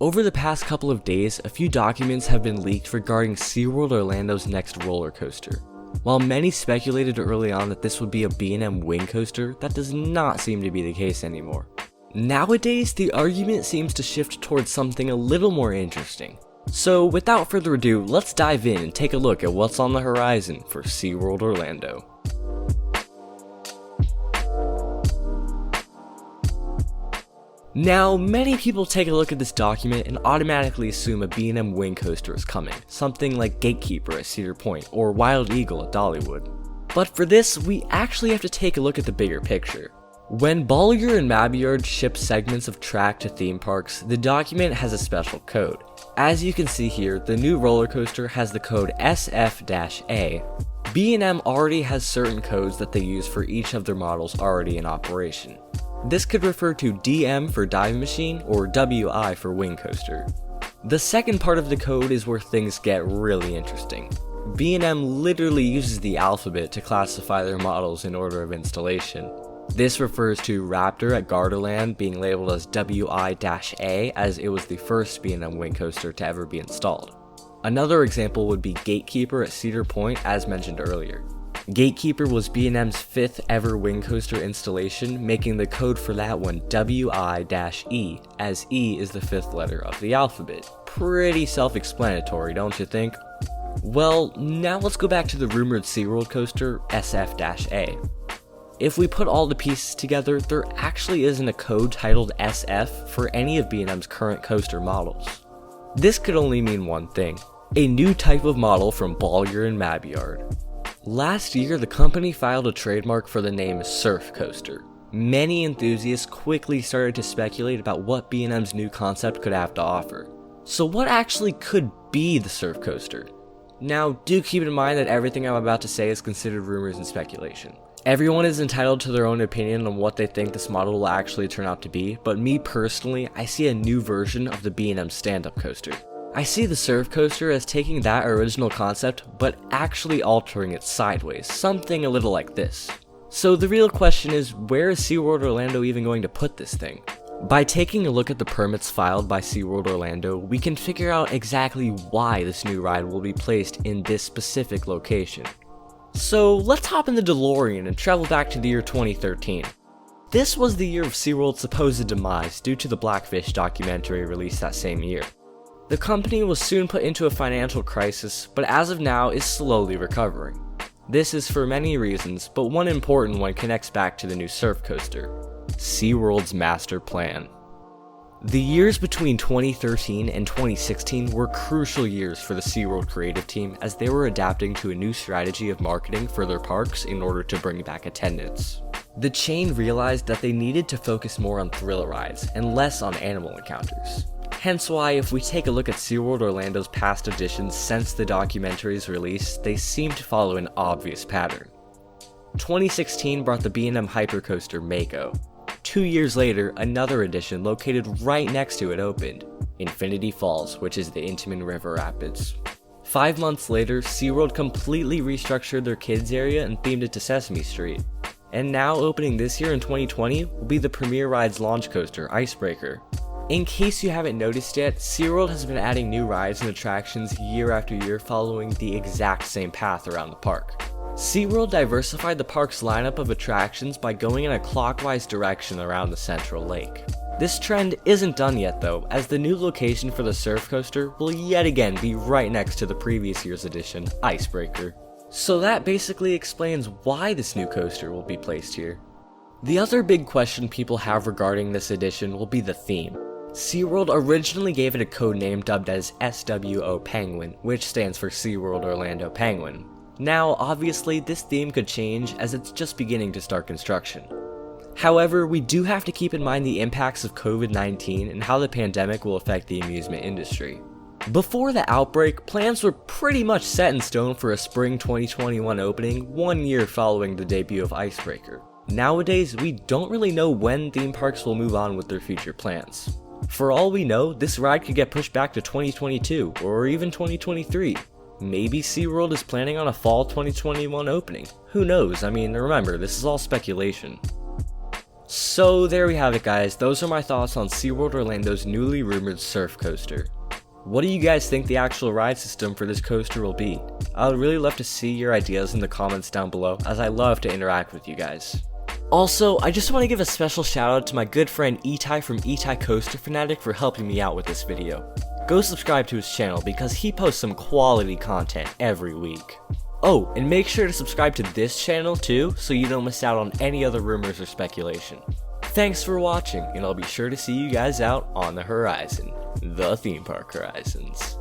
Over the past couple of days, a few documents have been leaked regarding SeaWorld Orlando's next roller coaster. While many speculated early on that this would be a B&M Wing Coaster, that does not seem to be the case anymore. Nowadays, the argument seems to shift towards something a little more interesting. So without further ado, let's dive in and take a look at what's on the horizon for SeaWorld Orlando. Now, many people take a look at this document and automatically assume a B&M Wing Coaster is coming, something like Gatekeeper at Cedar Point or Wild Eagle at Dollywood. But for this, we actually have to take a look at the bigger picture. When Bolliger and Mabillard ship segments of track to theme parks, the document has a special code. As you can see here, the new roller coaster has the code SF-A. B&M already has certain codes that they use for each of their models already in operation. This could refer to DM for dive machine or WI for wing coaster. The second part of the code is where things get really interesting. B&M literally uses the alphabet to classify their models in order of installation. This refers to Raptor at Gardaland being labeled as WI-A as it was the first B&M Wing Coaster to ever be installed. Another example would be Gatekeeper at Cedar Point as mentioned earlier. Gatekeeper was B&M's 5th ever wing coaster installation, making the code for that one WI-E, as E is the 5th letter of the alphabet. Pretty self-explanatory, don't you think? Well, now let's go back to the rumored SeaWorld coaster SF-A. If we put all the pieces together, there actually isn't a code titled SF for any of B&M's current coaster models. This could only mean one thing: a new type of model from Bolliger and Mabillard. Last year, the company filed a trademark for the name Surf Coaster. Many enthusiasts quickly started to speculate about what B&M's new concept could have to offer. So what actually could be the Surf Coaster? Now, do keep in mind that everything I'm about to say is considered rumors and speculation. Everyone is entitled to their own opinion on what they think this model will actually turn out to be, but me personally, I see a new version of the B&M stand-up coaster. I see the Surf Coaster as taking that original concept, but actually altering it sideways, something a little like this. So the real question is, where is SeaWorld Orlando even going to put this thing? By taking a look at the permits filed by SeaWorld Orlando, we can figure out exactly why this new ride will be placed in this specific location. So let's hop in the DeLorean and travel back to the year 2013. This was the year of SeaWorld's supposed demise due to the Blackfish documentary released that same year. The company was soon put into a financial crisis, but as of now is slowly recovering. This is for many reasons, but one important one connects back to the new surf coaster: SeaWorld's master plan. The years between 2013 and 2016 were crucial years for the SeaWorld creative team as they were adapting to a new strategy of marketing for their parks in order to bring back attendance. The chain realized that they needed to focus more on thrill rides and less on animal encounters. Hence why, if we take a look at SeaWorld Orlando's past editions since the documentary's release, they seem to follow an obvious pattern. 2016 brought the B&M Hypercoaster Mako. 2 years later, another edition located right next to it opened, Infinity Falls, which is the Intamin River Rapids. 5 months later, SeaWorld completely restructured their kids area and themed it to Sesame Street. And now opening this year in 2020 will be the Premier Rides launch coaster, Icebreaker. In case you haven't noticed yet, SeaWorld has been adding new rides and attractions year after year following the exact same path around the park. SeaWorld diversified the park's lineup of attractions by going in a clockwise direction around the central lake. This trend isn't done yet though, as the new location for the surf coaster will yet again be right next to the previous year's edition, Icebreaker. So that basically explains why this new coaster will be placed here. The other big question people have regarding this edition will be the theme. SeaWorld originally gave it a code name dubbed as SWO Penguin, which stands for SeaWorld Orlando Penguin. Now, obviously, this theme could change as it's just beginning to start construction. However, we do have to keep in mind the impacts of COVID-19 and how the pandemic will affect the amusement industry. Before the outbreak, plans were pretty much set in stone for a spring 2021 opening 1 year following the debut of Icebreaker. Nowadays, we don't really know when theme parks will move on with their future plans. For all we know, this ride could get pushed back to 2022 or even 2023. Maybe SeaWorld is planning on a fall 2021 opening. Who knows? I mean, remember, this is all speculation. So there we have it, guys. Those are my thoughts on SeaWorld Orlando's newly rumored surf coaster. What do you guys think the actual ride system for this coaster will be? I would really love to see your ideas in the comments down below, as I love to interact with you guys. Also, I just want to give a special shout out to my good friend Itai from Itai Coaster Fanatic for helping me out with this video. Go subscribe to his channel because he posts some quality content every week. Oh, and make sure to subscribe to this channel too, so you don't miss out on any other rumors or speculation. Thanks for watching, and I'll be sure to see you guys out on the horizon. The theme park horizons.